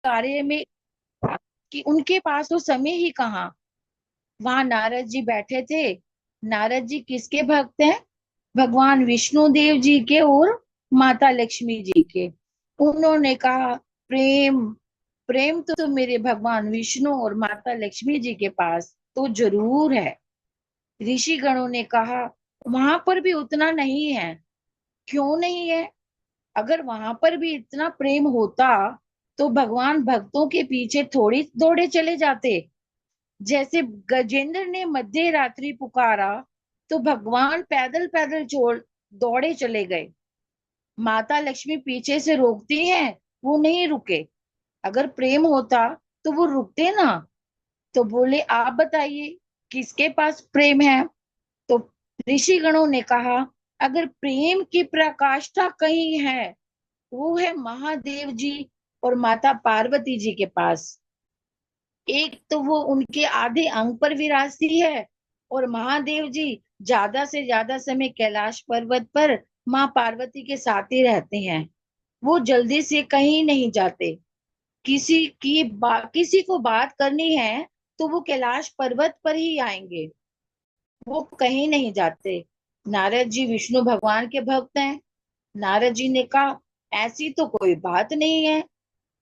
कार्य में कि उनके पास तो समय ही कहाँ। वहां नारद जी बैठे थे। नारद जी किसके भक्त हैं? भगवान विष्णु देव जी के और माता लक्ष्मी जी के। उन्होंने कहा, प्रेम प्रेम तो मेरे भगवान विष्णु और माता लक्ष्मी जी के पास तो जरूर है। ऋषि गणों ने कहा, वहां पर भी उतना नहीं है। क्यों नहीं है? अगर वहां पर भी इतना प्रेम होता तो भगवान भक्तों के पीछे थोड़ी दौड़े चले जाते। जैसे गजेंद्र ने मध्य रात्रि पुकारा तो भगवान पैदल पैदल छोड़ दौड़े चले गए। माता लक्ष्मी पीछे से रोकती हैं, वो नहीं रुके। अगर प्रेम होता तो वो रुकते ना। तो बोले, आप बताइए किसके पास प्रेम है? तो ऋषि गणों ने कहा, अगर प्रेम की प्रकाष्ठा कहीं है, वो है महादेव जी और माता पार्वती जी के पास। एक तो वो उनके आधे अंग पर विराजती है, और महादेव जी ज्यादा से ज्यादा समय कैलाश पर्वत पर माँ पार्वती के साथ ही रहते हैं। वो जल्दी से कहीं नहीं जाते। किसी को बात करनी है तो वो कैलाश पर्वत पर ही आएंगे। वो कहीं नहीं जाते। नारद जी विष्णु भगवान के भक्त हैं। नारद जी ने कहा, ऐसी तो कोई बात नहीं है।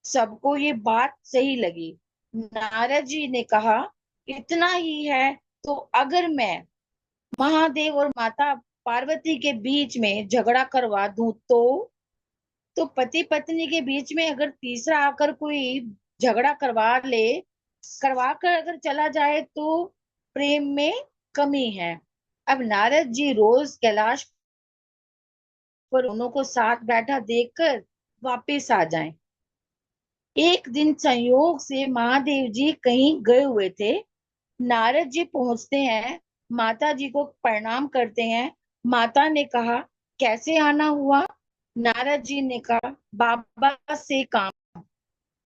सबको ये बात सही लगी। नारद जी ने कहा, इतना ही है तो अगर मैं महादेव और माता पार्वती के बीच में झगड़ा करवा दूं तो पति पत्नी के बीच में अगर तीसरा आकर कोई झगड़ा करवा कर अगर चला जाए तो प्रेम में कमी है। अब नारद जी रोज कैलाश पर दोनों को साथ बैठा देखकर वापस आ जाएं। एक दिन संयोग से महादेव जी कहीं गए हुए थे। नारद जी पहुंचते हैं, माता जी को प्रणाम करते हैं। माता ने कहा, कैसे आना हुआ? नारद जी ने कहा, बाबा से काम।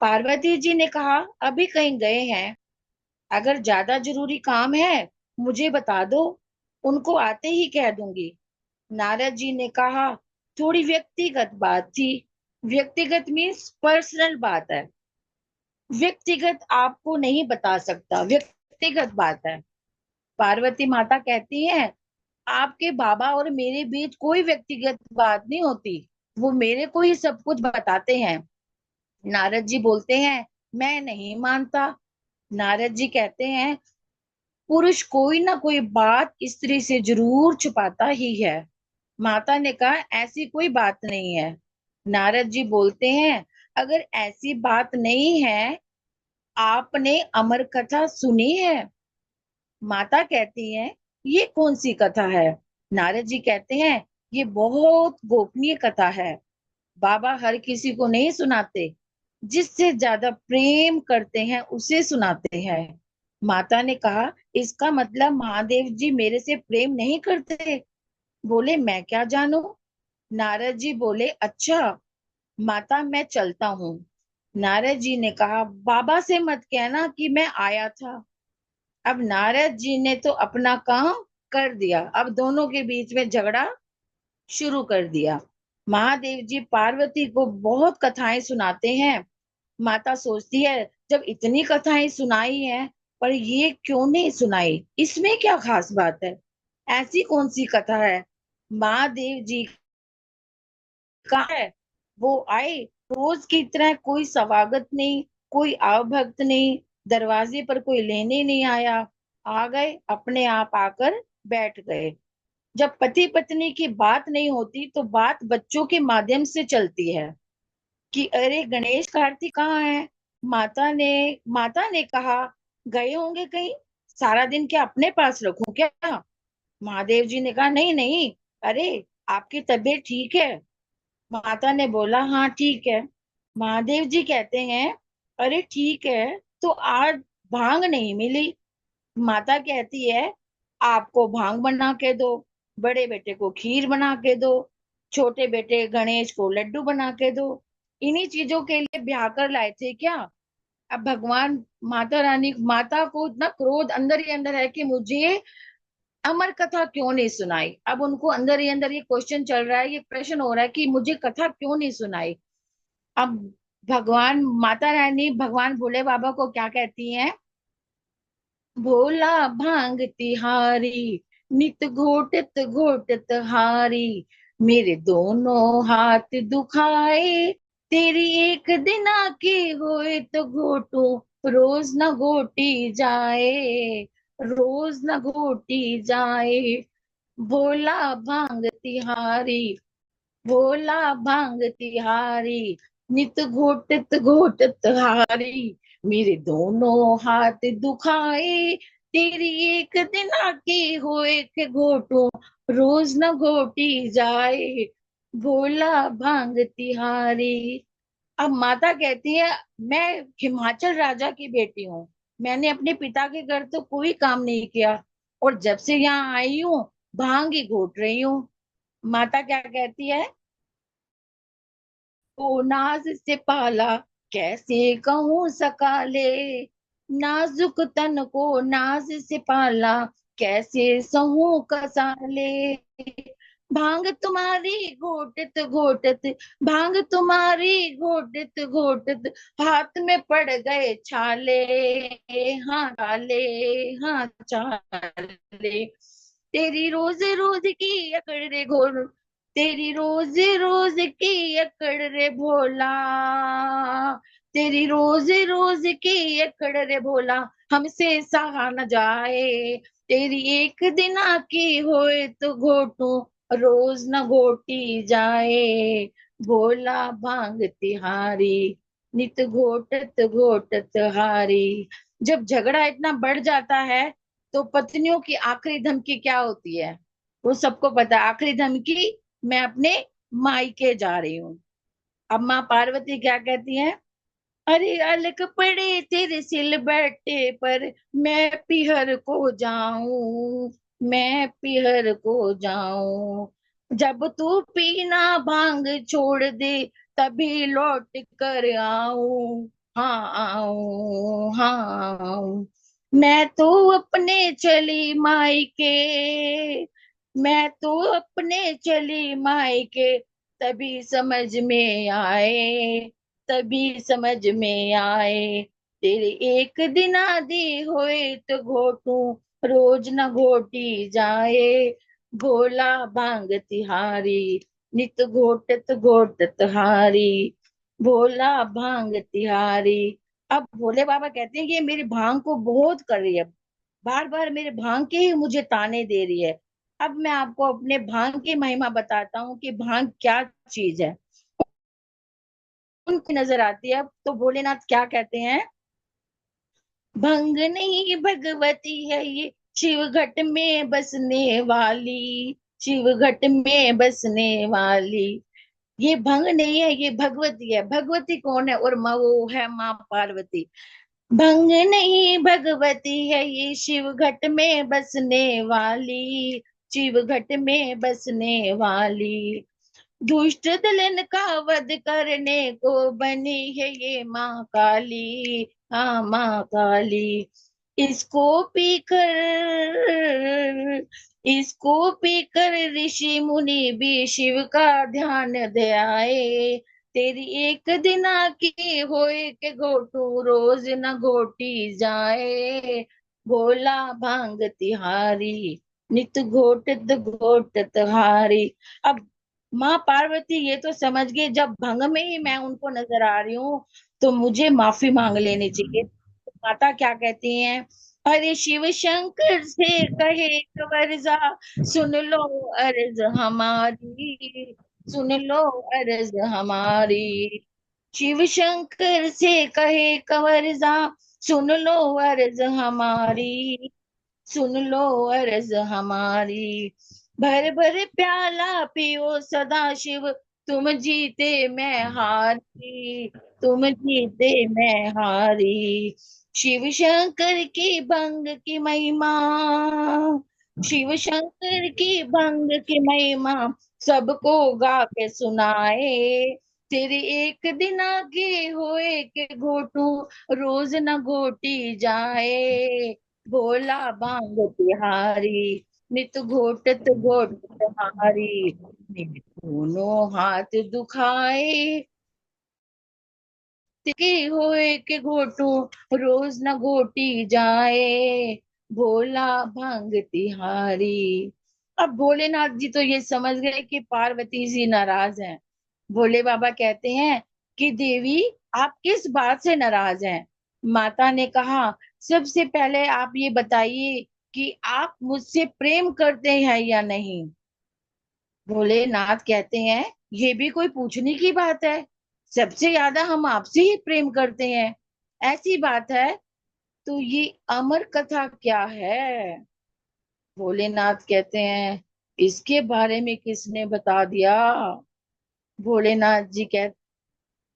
पार्वती जी ने कहा, अभी कहीं गए हैं। अगर ज्यादा जरूरी काम है मुझे बता दो, उनको आते ही कह दूंगी। नारद जी ने कहा, थोड़ी व्यक्तिगत बात थी। व्यक्तिगत मीन्स पर्सनल बात है। व्यक्तिगत आपको नहीं बता सकता, व्यक्तिगत बात है। पार्वती माता कहती है, आपके बाबा और मेरे बीच कोई व्यक्तिगत बात नहीं होती। वो मेरे को ही सब कुछ बताते हैं। नारद जी बोलते हैं, मैं नहीं मानता। नारद जी कहते हैं, पुरुष कोई ना कोई बात स्त्री से जरूर छुपाता ही है। माता ने कहा, ऐसी कोई बात नहीं है। नारद जी बोलते हैं, अगर ऐसी बात नहीं है, आपने अमर कथा सुनी है? माता कहती है, ये कौन सी कथा है? नारद जी कहते हैं, ये बहुत गोपनीय कथा है। बाबा हर किसी को नहीं सुनाते। जिससे ज्यादा प्रेम करते हैं उसे सुनाते हैं। माता ने कहा, इसका मतलब महादेव जी मेरे से प्रेम नहीं करते? बोले, मैं क्या जानू। नारद जी बोले, अच्छा, माता मैं चलता हूँ। नारद जी ने कहा, बाबा से मत कहना कि मैं आया था। अब नारद जी ने तो अपना काम कर दिया। अब दोनों के बीच में झगड़ा शुरू कर दिया। महादेव जी पार्वती को बहुत कथाएं सुनाते हैं। माता सोचती है, जब इतनी कथाएं सुनाई है, पर ये क्यों नहीं सुनाई? इसमें क्या खास बात है? ऐसी कौन सी कथा है? महादेव जी का है, वो आए रोज की तरह, कोई स्वागत नहीं, कोई आवभक्त नहीं, दरवाजे पर कोई लेने नहीं आया। आ गए, अपने आप आकर बैठ गए। जब पति पत्नी की बात नहीं होती तो बात बच्चों के माध्यम से चलती है कि अरे गणेश कार्तिक कहाँ है? माता ने कहा, गए होंगे कहीं। सारा दिन क्या अपने पास रखूं क्या? महादेव जी ने कहा, नहीं नहीं, अरे आपकी तबीयत ठीक है? माता ने बोला, हाँ ठीक है। महादेव जी कहते हैं, अरे ठीक है, तो आज भांग नहीं मिली। माता कहती है, आपको भांग बना के दो, बड़े बेटे को खीर बना के दो, छोटे बेटे गणेश को लड्डू बना के दो। इन्हीं चीजों के लिए ब्याह कर लाए थे क्या? अब भगवान माता रानी, माता को इतना क्रोध अंदर ही अंदर है कि मुझे अमर कथा क्यों नहीं सुनाई। अब उनको अंदर ही अंदर ये क्वेश्चन चल रहा है, ये प्रश्न हो रहा है कि मुझे कथा क्यों नहीं सुनाई। अब भगवान माता रानी भगवान भोले बाबा को क्या कहती हैं? भोला भांग तिहारी, नित घोटत घोटत हारी, मेरे दोनों हाथ दुखाए, तेरी एक दिन आके होए तो घोटू, रोज न घोटी जाए, रोज न घोटी जाए। भोला भांग तिहारी, भोला भांग तिहारी, नित घोटत घोटत हारी, मेरे दोनों हाथ दुखाए, तेरी एक दिन आके हो एक घोटू, रोज न घोटी जाए, भोला भांग तिहारी। अब माता कहती है, मैं हिमाचल राजा की बेटी हूँ, मैंने अपने पिता के घर तो कोई काम नहीं किया, और जब से यहाँ आई हूँ भांग ही घोट रही हूँ। माता क्या कहती है? को नाज से पाला, कैसे कहूँ सकाले, नाजुक तन को नाज से पाला, कैसे सहूँ कसाले, भांग तुम्हारी घोटत घोटत, भांग तुम्हारी घोटत घोटत, हाथ में पड़ गए छाले, हाँ छाले, हाँ छाले, तेरी रोज रोज की अकड़ रे घोर, तेरी रोज रोज की अकड़ रे भोला, तेरी रोज रोज की अकड़ रे भोला, हमसे सहा न जाए, तेरी एक दिन आकी होए तो घोटू, रोज न घोटी जाए, भोला भांग तिहारी, नित घोटत घोटत हारी। जब झगड़ा इतना बढ़ जाता है तो पत्नियों की आखिरी धमकी क्या होती है? वो सबको पता है, आखिरी धमकी, मैं अपने मायके जा रही हूँ। अब माँ पार्वती क्या कहती है? अरे अलग पड़े तेरे सिल बट्टे पर, मैं पिहर को जाऊं, मैं पिहर को जाऊं, जब तू पीना भांग छोड़ दे, तभी लौट कर आऊं, हाँ आऊं, हाँ आऊं, मैं तो अपने चली मायके, मैं तो अपने चली मायके, तभी समझ में आए, तभी समझ में आए, तेरे एक दिन आदि होए तो घोटू, रोज न घोटी जाए, भोला भांग तिहारी, नित घोटत घोटत हारी, भोला भांग तिहारी। अब भोले बाबा कहते हैं कि ये मेरी भांग को बहुत कर रही है, बार बार मेरे भांग के ही मुझे ताने दे रही है। अब मैं आपको अपने भांग की महिमा बताता हूँ कि भांग क्या चीज है। उनकी नजर आती है तो भोलेनाथ क्या कहते हैं? भंग नहीं भगवती है ये, शिव घट में बसने वाली, शिव घट में बसने वाली, ये भंग नहीं है, ये भगवती है। भगवती कौन है? और माँ वो है माँ पार्वती। भंग नहीं भगवती है ये, शिव घट में बसने वाली, शिव घट में बसने वाली, दुष्ट दलन का वध करने को बनी है ये माँ काली, हाँ माँ काली, इसको पीकर, इसको पीकर ऋषि मुनि भी शिव का ध्यान दे आए, तेरी एक दिन की होए के घोटू, रोज न घोटी जाए, भोला भांग तिहारी, नित घोटत घोटत हारी। अब माँ पार्वती ये तो समझ गई, जब भंग में ही मैं उनको नजर आ रही हूँ तो मुझे माफी मांग लेनी चाहिए। तो माता क्या कहती हैं? अरे शिव शंकर से कहे कवरजा, सुन लो अर्ज हमारी, सुन लो अर्ज हमारी, शिव शंकर से कहे कवरजा, सुन लो अर्ज हमारी, सुन लो अर्ज हमारी, भर भर प्याला पियो सदा शिव, तुम जीते मैं हारी, तुम जीते मैं हारी, शिव शंकर की भंग की महिमा, शिव शंकर की भंग की महिमा, सबको गा के सुनाए, तेरे एक दिन आगे होए के घोटू, रोज न घोटी जाए, भोला भांग तिहारी, नित घोटत घोटत हारी, मेरे दोनों हाथ दुखाए, तिकी होए के घोटू रोज न घोटी जाए, भोला भांग तिहारी। अब भोलेनाथ जी तो ये समझ गए कि पार्वती जी नाराज हैं। भोले बाबा कहते हैं कि देवी, आप किस बात से नाराज हैं? माता ने कहा, सबसे पहले आप ये बताइए कि आप मुझसे प्रेम करते हैं या नहीं। भोलेनाथ कहते हैं, ये भी कोई पूछने की बात है? सबसे ज्यादा हम आपसे ही प्रेम करते हैं। ऐसी बात है तो ये अमर कथा क्या है? भोलेनाथ कहते हैं, इसके बारे में किसने बता दिया? भोलेनाथ जी कहते,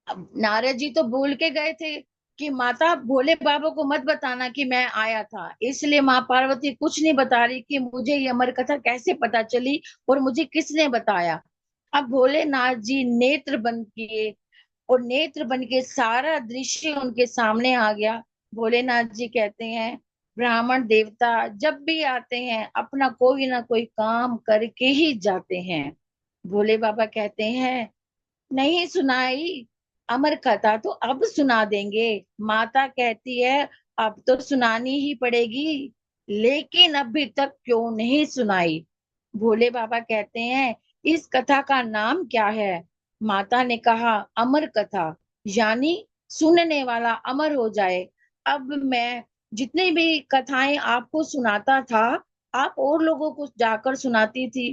अब नारद जी तो भूल के गए थे कि माता भोले बाबा को मत बताना कि मैं आया था, इसलिए माँ पार्वती कुछ नहीं बता रही कि मुझे ये अमर कथा कैसे पता चली और मुझे किसने बताया। अब भोलेनाथ जी नेत्र बंद किए और नेत्र बन के सारा दृश्य उनके सामने आ गया। भोलेनाथ जी कहते हैं, ब्राह्मण देवता जब भी आते हैं अपना कोई ना कोई काम करके ही जाते हैं। भोले बाबा कहते हैं, नहीं सुनाई अमर कथा तो अब सुना देंगे। माता कहती है, अब तो सुनानी ही पड़ेगी, लेकिन अभी तक क्यों नहीं सुनाई? भोले बाबा कहते हैं, इस कथा का नाम क्या है? माता ने कहा, अमर कथा, यानी सुनने वाला अमर हो जाए। अब मैं जितनी भी कथाएं आपको सुनाता था, आप और लोगों को जाकर सुनाती थी।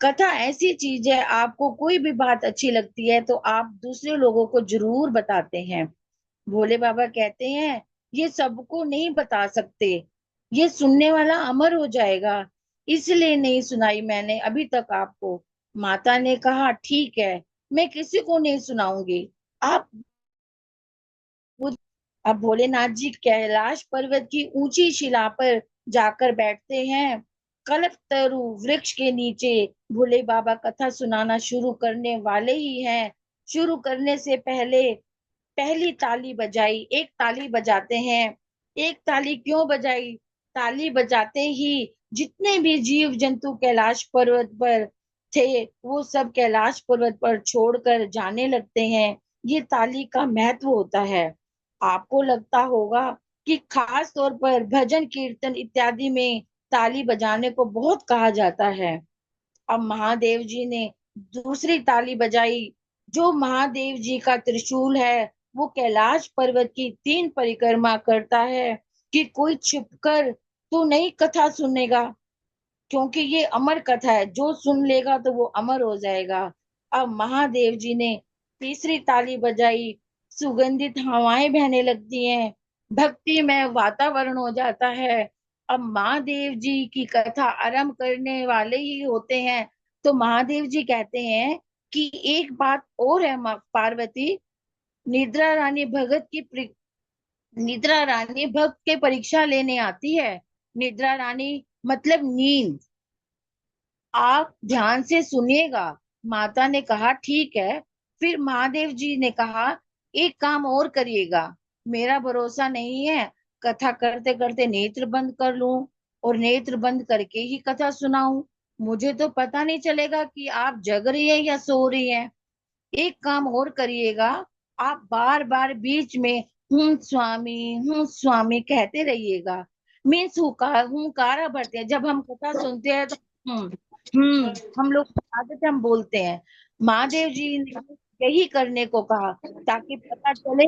कथा ऐसी चीज है, आपको कोई भी बात अच्छी लगती है तो आप दूसरे लोगों को जरूर बताते हैं। भोले बाबा कहते हैं, ये सबको नहीं बता सकते, ये सुनने वाला अमर हो जाएगा, इसलिए नहीं सुनाई मैंने अभी तक आपको। माता ने कहा, ठीक है, मैं किसी को नहीं सुनाऊंगी, आप खुद। अब भोलेनाथ जी कैलाश पर्वत की ऊंची शिला पर जाकर बैठते हैं। कल्पतरु वृक्ष के नीचे भोले बाबा कथा सुनाना शुरू करने वाले ही हैं। शुरू करने से पहले पहली ताली बजाई, एक ताली बजाते हैं। एक ताली क्यों बजाई? ताली बजाते ही जितने भी जीव जंतु कैलाश पर्वत पर थे वो सब कैलाश पर्वत पर छोड़कर जाने लगते हैं। ये ताली का महत्व होता है। आपको लगता होगा कि खास तौर पर भजन कीर्तन इत्यादि में ताली बजाने को बहुत कहा जाता है। अब महादेव जी ने दूसरी ताली बजाई। जो महादेव जी का त्रिशूल है वो कैलाश पर्वत की 3 परिक्रमा करता है कि कोई छिपकर तो नहीं कथा सुनेगा, क्योंकि ये अमर कथा है, जो सुन लेगा तो वो अमर हो जाएगा। अब महादेव जी ने तीसरी ताली बजाई। सुगंधित हवाएं बहने लगती हैं, भक्ति में वातावरण हो जाता है। अब महादेव जी की कथा आरंभ करने वाले ही होते हैं तो महादेव जी कहते हैं कि एक बात और है पार्वती, निद्रा रानी भगत की निद्रा रानी भक्त के परीक्षा लेने आती है। निद्रा रानी मतलब नींद। आप ध्यान से सुनिएगा। माता ने कहा, ठीक है। फिर महादेव जी ने कहा, एक काम और करिएगा, मेरा भरोसा नहीं है कथा करते करते नेत्र बंद कर लूं और नेत्र बंद करके ही कथा सुनाऊं, मुझे तो पता नहीं चलेगा कि आप जग रही हैं या सो रही हैं। एक काम और करिएगा, आप बार बार बीच में हूँ स्वामी कहते रहिएगा। मीन्स हुकारा भरते हैं, जब हम कथा सुनते हैं तो हम लोग की आदत है, हम बोलते हैं। महादेव जी ने यही करने को कहा ताकि पता चले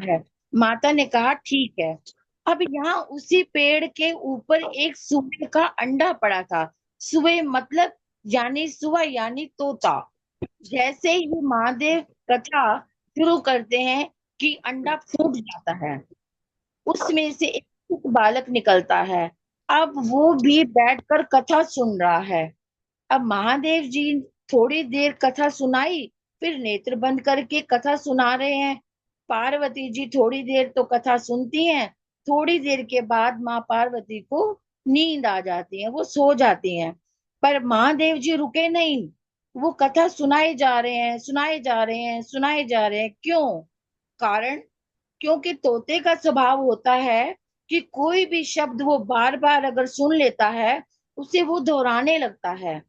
है। माता ने कहा, ठीक है। अब यहाँ उसी पेड़ के ऊपर एक सुअर का अंडा पड़ा था। सुअर मतलब यानी सुआ यानी तोता। जैसे ही महादेव कथा शुरू करते हैं कि अंडा फूट जाता है, उसमें से एक बालक निकलता है। अब वो भी बैठकर कथा सुन रहा है। अब महादेव जी थोड़ी देर कथा सुनाई, फिर नेत्र बंद करके कथा सुना रहे हैं। पार्वती जी थोड़ी देर तो कथा सुनती हैं, थोड़ी देर के बाद माँ पार्वती को नींद आ जाती है, वो सो जाती हैं। पर महादेव जी रुके नहीं, वो कथा सुनाए जा रहे हैं, सुनाए जा रहे हैं, सुनाए जा रहे हैं। क्यों? कारण, क्योंकि तोते का स्वभाव होता है कि कोई भी शब्द वो बार बार अगर सुन लेता है उसे वो दोहराने लगता है।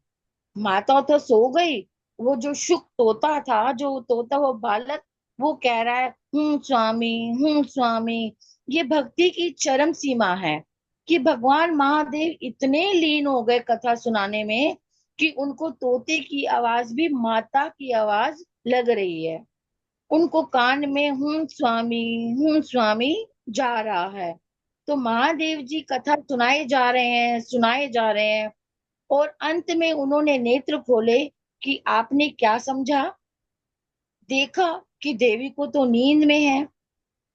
माता तो सो गई, वो जो शुक तोता था, जो तोता वो बालक वो कह रहा है स्वामी, स्वामी। ये भक्ति की चरम सीमा है कि भगवान महादेव इतने लीन हो गए कथा सुनाने में कि उनको तोते की आवाज भी माता की आवाज लग रही है। उनको कान में हूँ स्वामी जा रहा है। तो महादेव जी कथा सुनाए जा रहे हैं, सुनाए जा रहे हैं। और अंत में उन्होंने नेत्र खोले कि आपने क्या समझा। देखा कि देवी को तो नींद में है।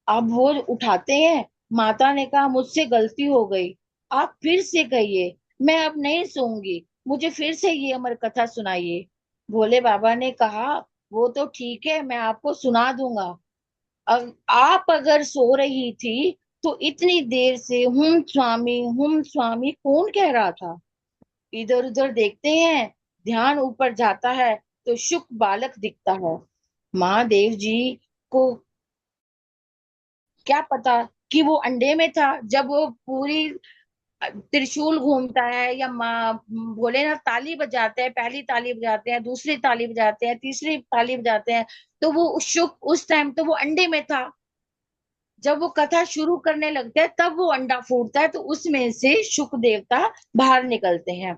अब वो उठाते हैं। माता ने कहा मुझसे गलती हो गई, आप फिर से कहिए, मैं अब नहीं सोऊंगी, मुझे फिर से ये अमर कथा सुनाइए। भोले बाबा ने कहा वो तो ठीक है, मैं आपको सुना दूंगा। अब आप अगर सो रही थी तो इतनी देर से हूँ स्वामी कौन कह रहा था। इधर उधर देखते हैं, ध्यान ऊपर जाता है तो शुक बालक दिखता है। महादेव जी को क्या पता कि वो अंडे में था। जब वो पूरी त्रिशूल घूमता है या भोलेनाथ ताली बजाते हैं, पहली ताली बजाते हैं, दूसरी ताली बजाते हैं, तीसरी ताली बजाते हैं, तो वो उस टाइम तो वो अंडे में था। जब वो कथा शुरू करने लगते हैं तब वो अंडा फूटता है, तो उसमें से शुक देवता बाहर निकलते हैं।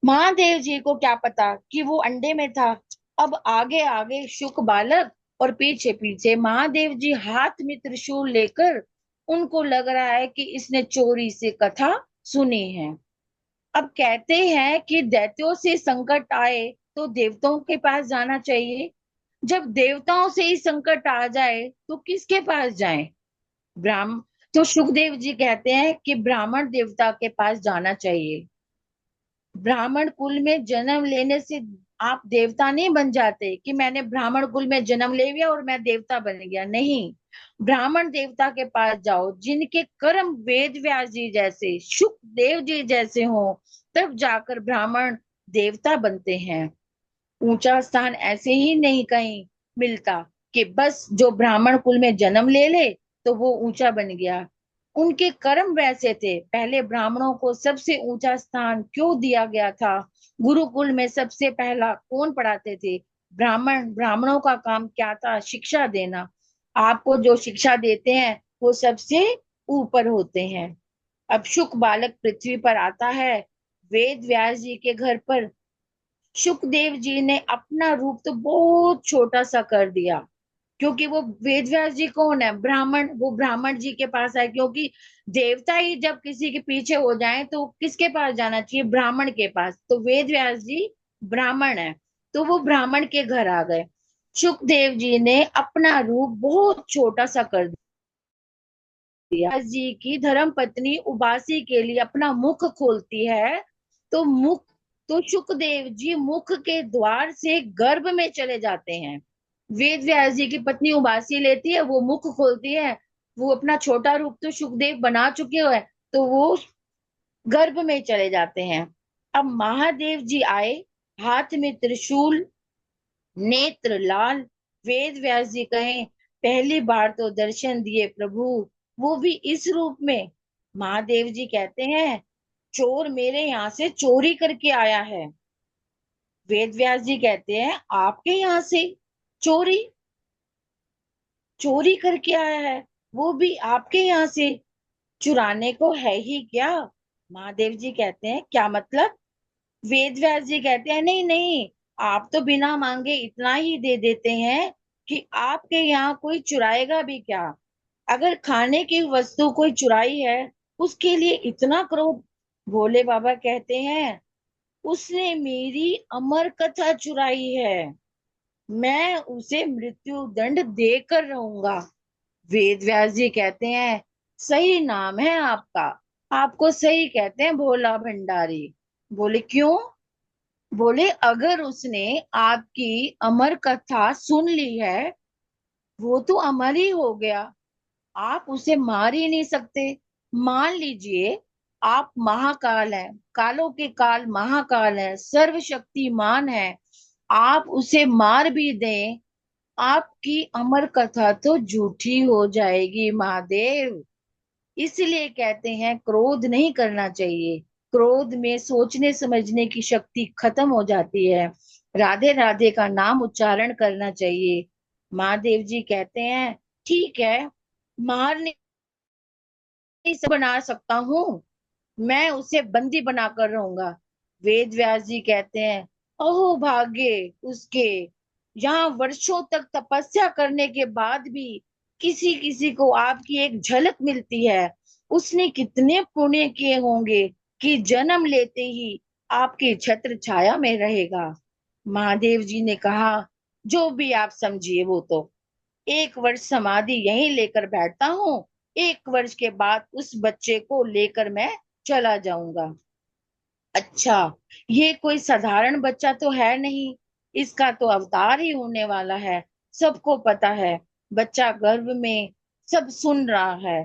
महादेव जी को क्या पता कि वो अंडे में था। अब आगे आगे शुक बालक और पीछे पीछे महादेव जी हाथ में त्रिशूल लेकर, उनको लग रहा है कि इसने चोरी से कथा सुनी है। अब कहते हैं कि दैत्यों से संकट आए तो देवताओं के पास जाना चाहिए। जब देवताओं से ही संकट आ जाए तो किसके पास जाएं। ब्राह्मण। तो सुखदेव जी कहते हैं कि ब्राह्मण देवता के पास जाना चाहिए। ब्राह्मण कुल में जन्म लेने से आप देवता नहीं बन जाते कि मैंने ब्राह्मण कुल में जन्म ले लिया और मैं देवता बन गया, नहीं। ब्राह्मण देवता के पास जाओ जिनके कर्म वेद व्यास जी जैसे, सुखदेव जी जैसे हो, तब जाकर ब्राह्मण देवता बनते हैं। ऊंचा स्थान ऐसे ही नहीं कहीं मिलता कि बस जो ब्राह्मण कुल में जन्म ले ले तो वो ऊंचा बन गया। उनके कर्म वैसे थे। पहले ब्राह्मणों को सबसे ऊंचा स्थान क्यों दिया गया था। गुरुकुल में सबसे पहला कौन पढ़ाते थे। ब्राह्मण। ब्राह्मणों का काम क्या था, शिक्षा देना। आपको जो शिक्षा देते हैं वो सबसे ऊपर होते हैं। अब शुक बालक पृथ्वी पर आता है, वेद व्यास जी के घर पर। सुखदेव जी ने अपना रूप तो बहुत छोटा सा कर दिया, क्योंकि वो वेद व्यास जी कौन है, ब्राह्मण। वो ब्राह्मण जी के पास आए, क्योंकि देवता ही जब किसी के पीछे हो जाए तो किसके पास जाना चाहिए, ब्राह्मण के पास। तो वेद व्यास जी ब्राह्मण है, तो वो ब्राह्मण के घर आ गए। सुखदेव जी ने अपना रूप बहुत छोटा सा कर दिया। व्यास जी की धर्म पत्नी उबासी के लिए अपना मुख खोलती है, तो मुख, तो सुखदेव जी मुख के द्वार से गर्भ में चले जाते हैं। वेद व्यास जी की पत्नी उबासी लेती है, वो मुख खोलती है। वो अपना छोटा रूप तो सुखदेव बना चुके हुए हैं, तो वो गर्भ में चले जाते हैं। अब महादेव जी आए, हाथ में त्रिशूल, नेत्र लाल। वेद व्यास जी कहें पहली बार तो दर्शन दिए प्रभु, वो भी इस रूप में। महादेव जी कहते हैं चोर मेरे यहाँ से चोरी करके आया है। वेद व्यास जी कहते हैं आपके यहाँ से चोरी, चोरी करके आया है, वो भी आपके यहाँ से। चुराने को है ही क्या। महादेव जी कहते हैं क्या मतलब। वेद व्यास जी कहते हैं नहीं नहीं, आप तो बिना मांगे इतना ही दे देते हैं कि आपके यहाँ कोई चुराएगा भी क्या। अगर खाने की वस्तु कोई चुराई है उसके लिए इतना क्रोध। भोले बाबा कहते हैं उसने मेरी अमर कथा चुराई है, मैं उसे मृत्यु दंड देकर रहूंगा। वेद व्यास जी कहते हैं सही नाम है आपका, आपको सही कहते हैं भोला भंडारी। बोले क्यों। बोले अगर उसने आपकी अमर कथा सुन ली है वो तो अमर ही हो गया, आप उसे मार ही नहीं सकते। मान लीजिए आप महाकाल हैं, कालों के काल महाकाल है, सर्वशक्तिमान है, आप उसे मार भी दें, आपकी अमर कथा तो झूठी हो जाएगी महादेव। इसलिए कहते हैं क्रोध नहीं करना चाहिए। क्रोध में सोचने समझने की शक्ति खत्म हो जाती है। राधे राधे का नाम उच्चारण करना चाहिए। महादेव जी कहते हैं ठीक है, मार नहीं बना सकता हूँ, मैं उसे बंदी बनाकर रहूंगा। वेद व्यास जी कहते हैं अहो भाग्य उसके, यहाँ वर्षों तक तपस्या करने के बाद भी किसी किसी को आपकी एक झलक मिलती है। उसने कितने पुण्य किए होंगे कि जन्म लेते ही आपकी छत्र छाया में रहेगा। महादेव जी ने कहा जो भी आप समझिए वो तो, 1 वर्ष समाधि यहीं लेकर बैठता हूँ, 1 वर्ष के बाद उस बच्चे को लेकर मैं चला जाऊंगा। अच्छा, ये कोई साधारण बच्चा तो है नहीं, इसका तो अवतार ही होने वाला है। सबको पता है, बच्चा गर्भ में सब सुन रहा है।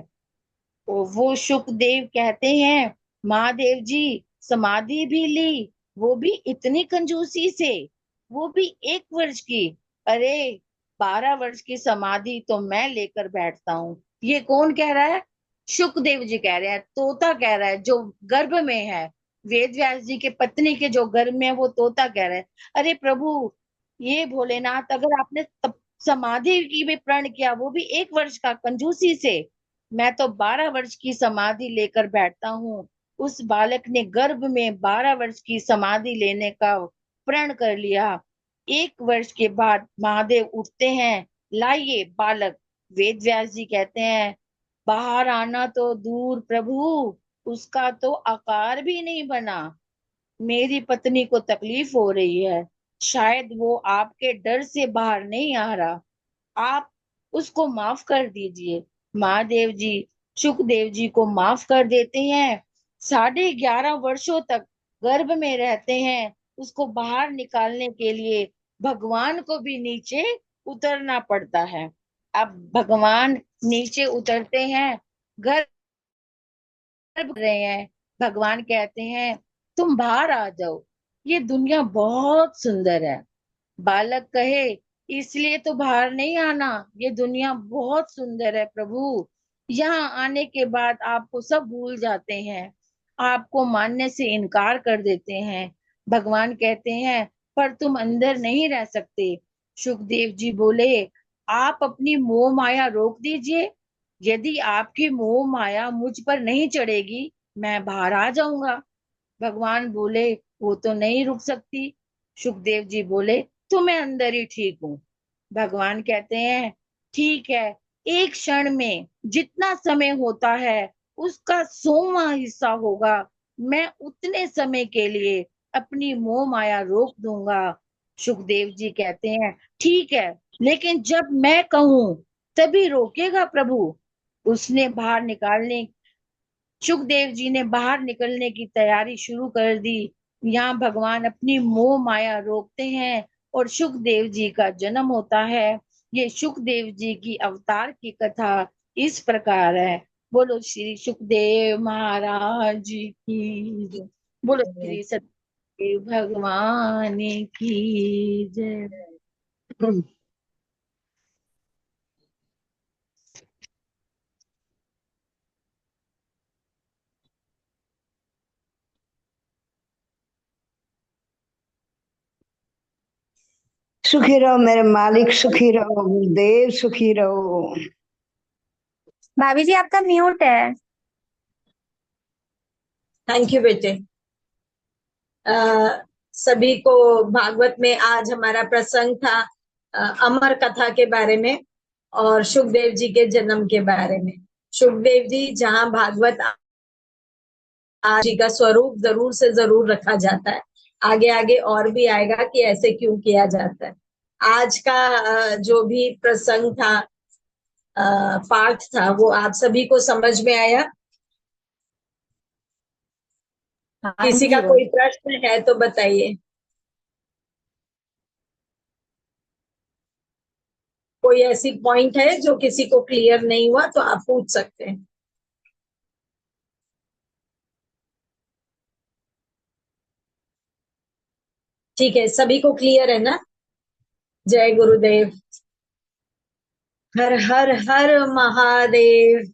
वो शुकदेव कहते हैं महादेव जी समाधि भी ली, वो भी इतनी कंजूसी से, वो भी 1 वर्ष की। अरे 12 वर्ष की समाधि तो मैं लेकर बैठता हूँ। ये कौन कह रहा है? शुकदेव जी कह रहे हैं, तोता कह रहा है जो गर्भ में है। वेद व्यास जी के पत्नी के जो गर्भ में है वो तोता कह रहा है। अरे प्रभु, ये भोलेनाथ, अगर आपने समाधि की भी प्रण किया वो भी 1 वर्ष का कंजूसी से, मैं तो 12 वर्ष की समाधि लेकर बैठता हूँ। उस बालक ने गर्भ में 12 वर्ष की समाधि लेने का प्रण कर लिया। 1 वर्ष के बाद महादेव उठते हैं, लाइए बालक। वेद व्यास जी कहते हैं बाहर आना तो दूर प्रभु, उसका तो आकार भी नहीं बना। मेरी पत्नी को तकलीफ हो रही है, शायद वो आपके डर से बाहर नहीं आ रहा, आप उसको माफ कर दीजिए। महादेव जी सुखदेव जी को माफ कर देते हैं। 11.5 वर्षों तक गर्भ में रहते हैं। उसको बाहर निकालने के लिए भगवान को भी नीचे उतरना पड़ता है। अब भगवान नीचे उतरते हैं, गर्भ रहे हैं। भगवान कहते हैं तुम बाहर आ जाओ, ये दुनिया बहुत सुंदर है। बालक कहे इसलिए तो बाहर नहीं आना, ये दुनिया बहुत सुंदर है प्रभु। यहाँ आने के बाद आपको सब भूल जाते हैं, आपको मानने से इनकार कर देते हैं। भगवान कहते हैं पर तुम अंदर नहीं रह सकते। सुखदेव जी बोले आप अपनी मोह माया रोक दीजिए, यदि आपकी मोह माया मुझ पर नहीं चढ़ेगी मैं बाहर आ जाऊंगा। भगवान बोले वो तो नहीं रुक सकती। सुखदेव जी बोले तो मैं अंदर ही ठीक हूँ। भगवान कहते हैं ठीक है, एक क्षण में जितना समय होता है उसका 100वां हिस्सा होगा, मैं उतने समय के लिए अपनी मोह माया रोक दूंगा। सुखदेव जी कहते हैं ठीक है, लेकिन जब मैं कहूं तभी रोकेगा प्रभु। उसने बाहर निकालने सुखदेव जी ने बाहर निकलने की तैयारी शुरू कर दी। यहाँ भगवान अपनी मोह माया रोकते हैं और सुखदेव जी का जन्म होता है। ये सुखदेव जी की अवतार की कथा इस प्रकार है। बोलो श्री सुखदेव महाराज की जय। बोलो श्री सत्यदेव भगवान की जय। सुखी रहो मेरे मालिक, सुखी रहो गुरुदेव, सुखी रहो। भाभी जी आपका म्यूट है। थैंक यू बेटे। सभी को भागवत में आज हमारा प्रसंग था अमर कथा के बारे में और सुखदेव जी के जन्म के बारे में। सुखदेव जी जहाँ भागवत आज जी का स्वरूप जरूर से जरूर रखा जाता है, आगे आगे और भी आएगा कि ऐसे क्यों किया जाता है। आज का जो भी प्रसंग था, पाठ था, वो आप सभी को समझ में आया? हाँ किसी जी का कोई प्रश्न है तो बताइए। कोई ऐसी पॉइंट है जो किसी को क्लियर नहीं हुआ तो आप पूछ सकते हैं। ठीक है, सभी को क्लियर है ना? जय गुरुदेव। हर हर हर महादेव।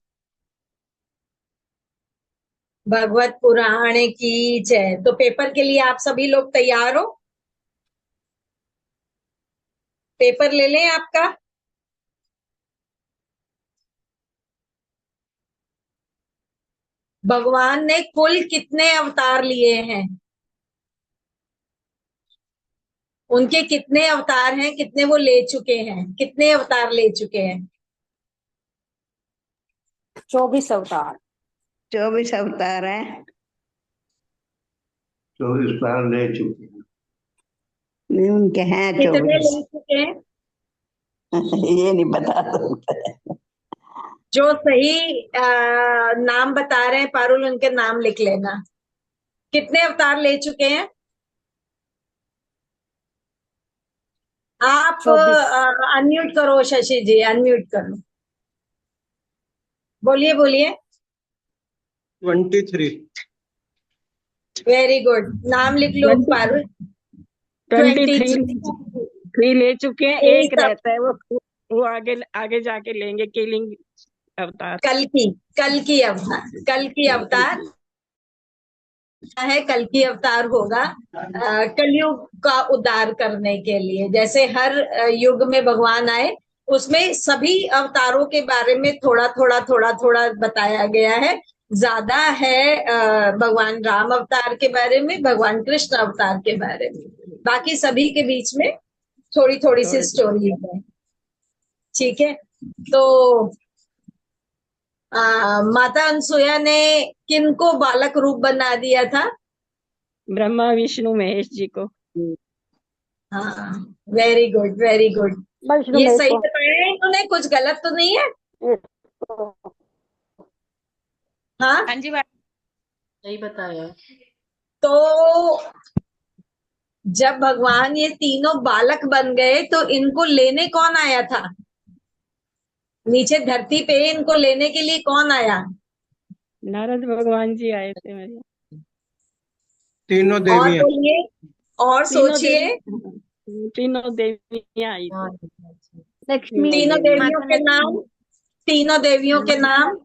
भगवत पुराण की जय। तो पेपर के लिए आप सभी लोग तैयार हो? पेपर ले लें आपका। भगवान ने कुल कितने अवतार लिए हैं? उनके कितने अवतार हैं, कितने वो ले चुके हैं, कितने अवतार ले चुके हैं? 24 अवतार। 24 अवतार हैं। 24 बार ले चुके हैं। नहीं, उनके हैं कितने 24। ले चुके हैं? ये नहीं बता सकते। जो सही नाम बता रहे हैं पारुल, उनके नाम लिख लेना। कितने अवतार ले चुके हैं आप? 24। अनम्यूट करो शशि जी, अनम्यूट करो। बोलिए बोलिए। 23। वेरी गुड, नाम लिख लो पारुल। 23 23। 3 ले चुके हैं, यही एक सब रहता है, वो आगे आगे जाके लेंगे केलिंग अवतार। कल की अवतार, कल की अवतार है, कल की अवतार होगा कलयुग का उद्धार करने के लिए। जैसे हर युग में भगवान आए, उसमें सभी अवतारों के बारे में थोड़ा थोड़ा थोड़ा थोड़ा बताया गया है। ज्यादा है भगवान राम अवतार के बारे में, भगवान कृष्ण अवतार के बारे में। बाकी सभी के बीच में थोड़ी थोड़ी सी स्टोरी है। ठीक है, तो माता अनसुया ने किनको बालक रूप बना दिया था? ब्रह्मा विष्णु महेश जी को। हाँ, वेरी गुड वेरी गुड। ये सही बताया है इन्होंने, कुछ गलत तो नहीं है? हाँ, हाँ जी सही बताया। तो जब भगवान ये तीनों बालक बन गए तो इनको लेने कौन आया था? नीचे धरती पे इनको लेने के लिए कौन आया? नारद भगवान जी आए थे मेरे। तीनों और देवियां। बोलिए, और तीनों सोचिए। तीनों देवियां आई थी। लक्ष्मी, तीनों देवियों के नाम, तीनों देवियों के नाम।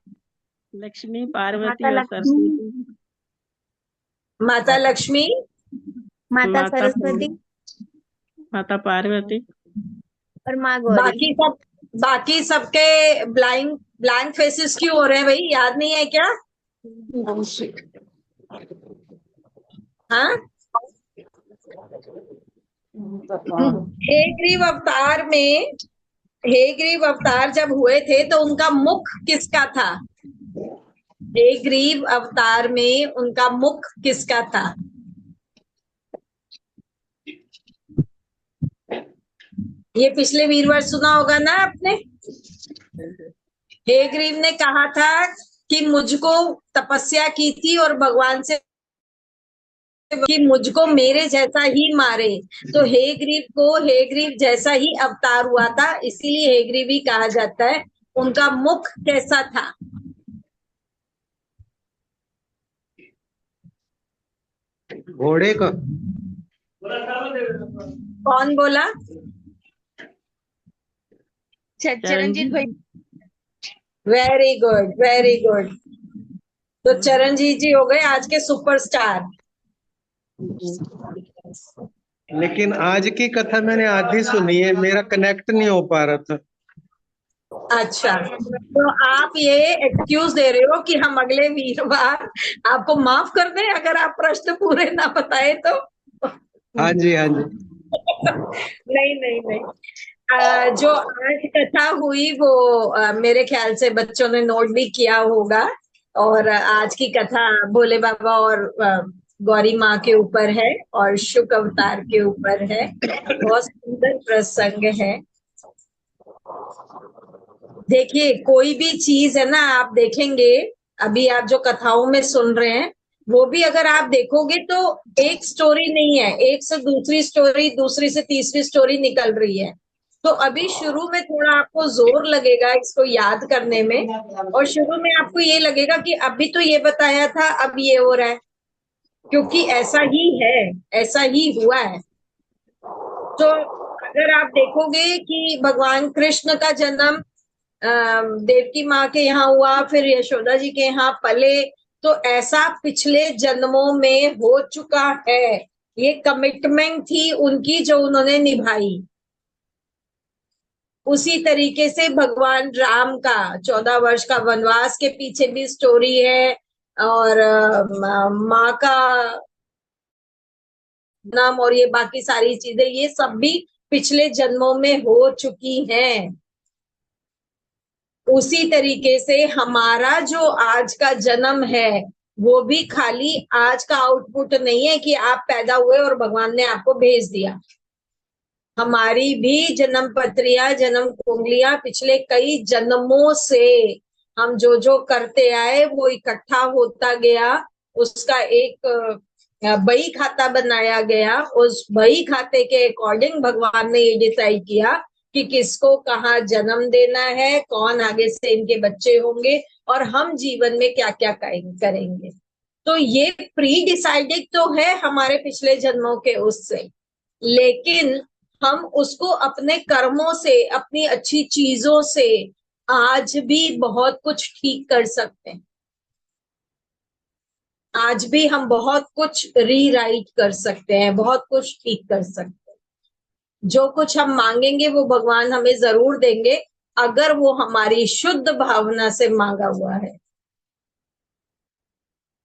लक्ष्मी, पार्वती माता और लक्ष्मी, सरस्वती। माता लक्ष्मी, माता सरस्वती माता पार्वती। और माँ गौरी। बाकी सबके ब्लैंक ब्लैंक फेसेस क्यों हो रहे हैं भाई? याद नहीं है क्या? हाँ, हे ग्रीव अवतार जब हुए थे तो उनका मुख किसका था? हे ग्रीव अवतार में उनका मुख किसका था? ये पिछले वीरवार सुना होगा ना आपने। हे ग्रीव ने कहा था कि मुझको तपस्या की थी और भगवान से कि मुझको मेरे जैसा ही मारे, तो हे ग्रीव जैसा ही अवतार हुआ था, इसीलिए हे ग्रीव ही कहा जाता है। उनका मुख कैसा था? घोड़े का। कौन बोला? चरणजीत भाई। Very good very good. तो चरणजीत जी हो गए आज के सुपरस्टार। लेकिन आज की कथा मैंने आधी सुनी है, मेरा कनेक्ट नहीं हो पा रहा था। अच्छा, तो आप ये एक्सक्यूज दे रहे हो कि हम अगले वीरवार आपको माफ कर दें अगर आप प्रश्न पूरे ना बताए तो? हाँ जी हाँ जी। नहीं नहीं नहीं, जो आज कथा हुई वो मेरे ख्याल से बच्चों ने नोट भी किया होगा। और आज की कथा भोले बाबा और गौरी माँ के ऊपर है और शुक अवतार के ऊपर है। बहुत सुंदर प्रसंग है। देखिए, कोई भी चीज है ना, आप देखेंगे अभी आप जो कथाओं में सुन रहे हैं वो भी अगर आप देखोगे तो एक स्टोरी नहीं है, एक से दूसरी स्टोरी, दूसरी से तीसरी स्टोरी निकल रही है। तो अभी शुरू में थोड़ा आपको जोर लगेगा इसको याद करने में, और शुरू में आपको ये लगेगा कि अभी तो ये बताया था, अब ये हो रहा है, क्योंकि ऐसा ही है, ऐसा ही हुआ है। तो अगर आप देखोगे कि भगवान कृष्ण का जन्म देवकी माँ के यहाँ हुआ, फिर यशोदा जी के यहाँ पले, तो ऐसा पिछले जन्मों में हो चुका है। ये कमिटमेंट थी उनकी जो उन्होंने निभाई। उसी तरीके से भगवान राम का 14 वर्ष का वनवास के पीछे भी स्टोरी है। और माँ का नाम और ये बाकी सारी चीजें, ये सब भी पिछले जन्मों में हो चुकी हैं। उसी तरीके से हमारा जो आज का जन्म है वो भी खाली आज का आउटपुट नहीं है कि आप पैदा हुए और भगवान ने आपको भेज दिया। हमारी भी जन्म पत्रियां, जन्म कुंडलियां पिछले कई जन्मों से हम जो जो करते आए वो इकट्ठा होता गया, उसका एक बही खाता बनाया गया। उस बही खाते के अकॉर्डिंग भगवान ने ये डिसाइड किया कि किसको कहाँ जन्म देना है, कौन आगे से इनके बच्चे होंगे और हम जीवन में क्या क्या करेंगे। तो ये प्री डिसाइडेड तो है हमारे पिछले जन्मों के उससे, लेकिन हम उसको अपने कर्मों से, अपनी अच्छी चीजों से आज भी बहुत कुछ ठीक कर सकते हैं। आज भी हम बहुत कुछ रीराइट कर सकते हैं, बहुत कुछ ठीक कर सकते हैं। जो कुछ हम मांगेंगे वो भगवान हमें जरूर देंगे, अगर वो हमारी शुद्ध भावना से मांगा हुआ है।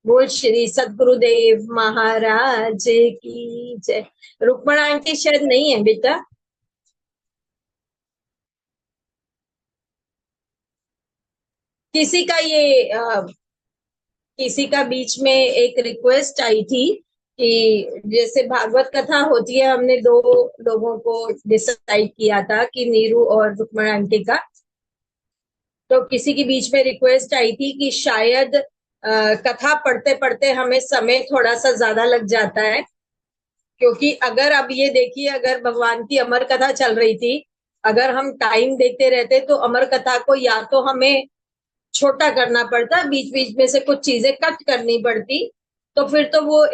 बोल श्री सद्गुरुदेव महाराज की जय। रुक्मण आंटी शायद नहीं है बेटा। किसी का किसी का बीच में एक रिक्वेस्ट आई थी कि जैसे भागवत कथा होती है, हमने दो लोगों को डिसाइड किया था कि नीरू और रुक्मण आंटी का। तो किसी के बीच में रिक्वेस्ट आई थी कि शायद कथा पढ़ते पढ़ते हमें समय थोड़ा सा ज्यादा लग जाता है, क्योंकि अगर अब ये देखिए, अगर भगवान की अमर कथा चल रही थी, अगर हम टाइम देखते रहते तो अमर कथा को या तो हमें छोटा करना पड़ता, बीच बीच में से कुछ चीजें कट करनी पड़ती, तो फिर तो वो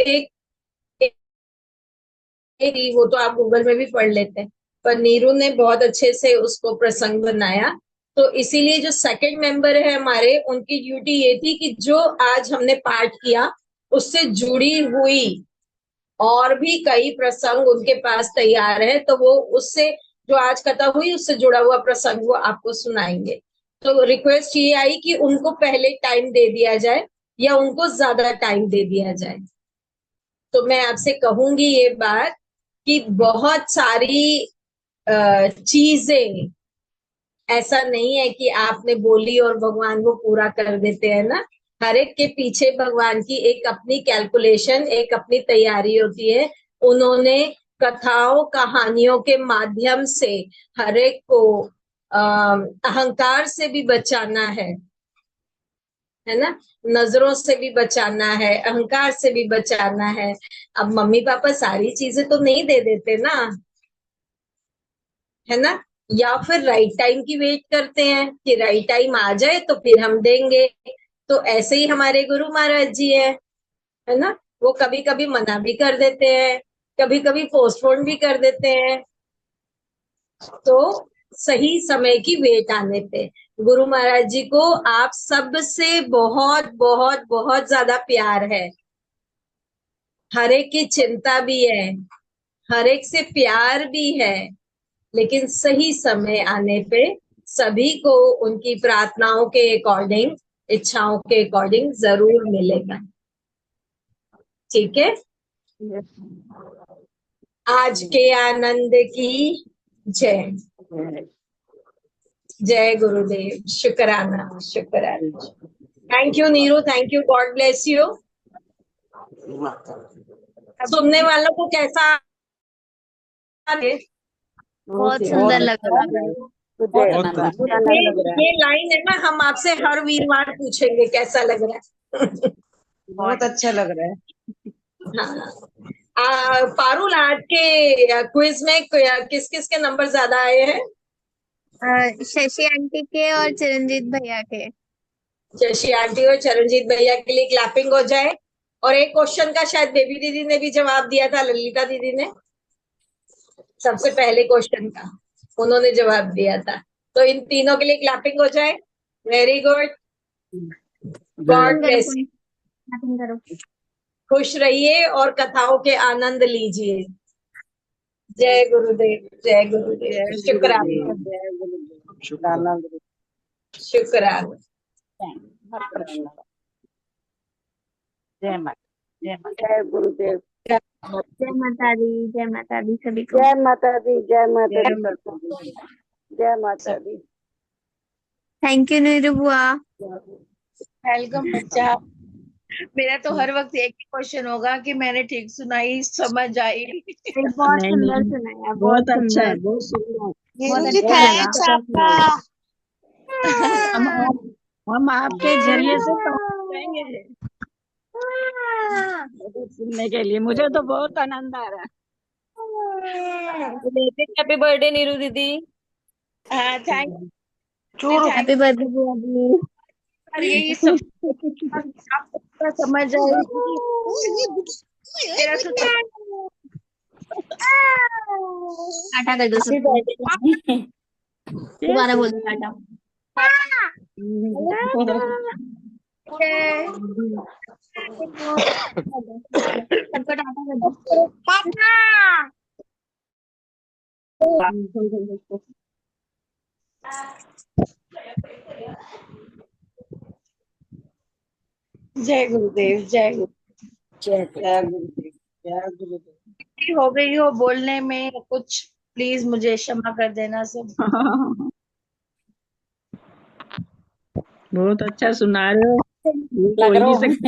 वो तो आप गूगल में भी पढ़ लेते हैं। पर नीरू ने बहुत अच्छे से उसको प्रसंग बनाया। तो इसीलिए जो सेकंड मेंबर है हमारे, उनकी ड्यूटी ये थी कि जो आज हमने पाठ किया उससे जुड़ी हुई और भी कई प्रसंग उनके पास तैयार है, तो वो उससे जो आज कथा हुई उससे जुड़ा हुआ प्रसंग वो आपको सुनाएंगे। तो रिक्वेस्ट ये आई कि उनको पहले टाइम दे दिया जाए या उनको ज्यादा टाइम दे दिया जाए। तो मैं आपसे कहूंगी ये बात कि बहुत सारी चीजें ऐसा नहीं है कि आपने बोली और भगवान वो पूरा कर देते हैं ना। हर एक के पीछे भगवान की एक अपनी कैलकुलेशन, एक अपनी तैयारी होती है। उन्होंने कथाओं कहानियों के माध्यम से हर एक को अहंकार से भी बचाना है ना, नजरों से भी बचाना है, अहंकार से भी बचाना है। अब मम्मी पापा सारी चीजें तो नहीं दे देते ना, है ना, या फिर राइट टाइम की वेट करते हैं कि राइट टाइम आ जाए तो फिर हम देंगे। तो ऐसे ही हमारे गुरु महाराज जी है ना, वो कभी कभी मना भी कर देते हैं, कभी कभी पोस्टपोन भी कर देते हैं। तो सही समय की वेट आने पे गुरु महाराज जी को आप सबसे बहुत बहुत बहुत ज्यादा प्यार है, हर एक की चिंता भी है, हर एक से प्यार भी है, लेकिन सही समय आने पे सभी को उनकी प्रार्थनाओं के अकॉर्डिंग, इच्छाओं के अकॉर्डिंग जरूर मिलेगा। ठीक है, आज के आनंद की जय। जय गुरुदेव। शुक्राना, शुक्राना। Thank you Neeru, thank you, God bless you. सुनने वालों को कैसा लगे? बहुत सुंदर लग रहा है। ये लाइन है ना, हम आपसे हर वीरवार पूछेंगे कैसा लग रहा है। बहुत अच्छा लग रहा है। हाँ। पारुल, आज के क्विज में किस किस के नंबर ज्यादा आए हैं? शशि आंटी के और चिरंजीत भैया के। शशि आंटी और चरणजीत भैया के लिए क्लैपिंग हो जाए। और एक क्वेश्चन का शायद बेबी दीदी ने भी जवाब दिया था, ललिता दीदी ने सबसे पहले क्वेश्चन का उन्होंने जवाब दिया था। तो इन तीनों के लिए क्लैपिंग हो जाए। Very good, God bless. खुश रहिए और कथाओं के आनंद लीजिए। जय गुरुदेव, जय गुरुदेव। शुक्राना, शुक्राना। जय माता जय माता जय गुरुदेव। जय माता दी, जय माता दी सभी को। जय माता दी, जय माता जय दी, माता जय माता दी। थैंक यू नीरू बुआ। वेलकम बच्चा। मेरा तो हर वक्त एक ही क्वेश्चन होगा कि मैंने ठीक सुनाई, समझ आई। बहुत नहीं सुंदर नहीं सुनाया, बहुत अच्छा सुंदर। है बहुत सुंदर बहुत जी अच्छा लगा। थैंक्स आपका। हम आपके जरिए से पहुंच जाएंगे सुनने के लिए। मुझे तो बहुत आनंद आ रहा है। हैप्पी बर्थडे नीरू दीदी। हाँ थैंक हैप्पी बर्थडे बुआ जी। यही सब आपको समझ आएगी। मेरा सुनाई टाटा कर दो सबको। दोबारा बोल दो टाटा। है। सबको टाटा कर दो। जय गुरुदेव, जय गुरुदेव। जय गुरुदेव, जय गुरुदेव। हो गई हो बोलने में कुछ, प्लीज मुझे क्षमा कर देना सब। बहुत अच्छा सुना रहे हो। लग कोई रहा नहीं हूँ। सकता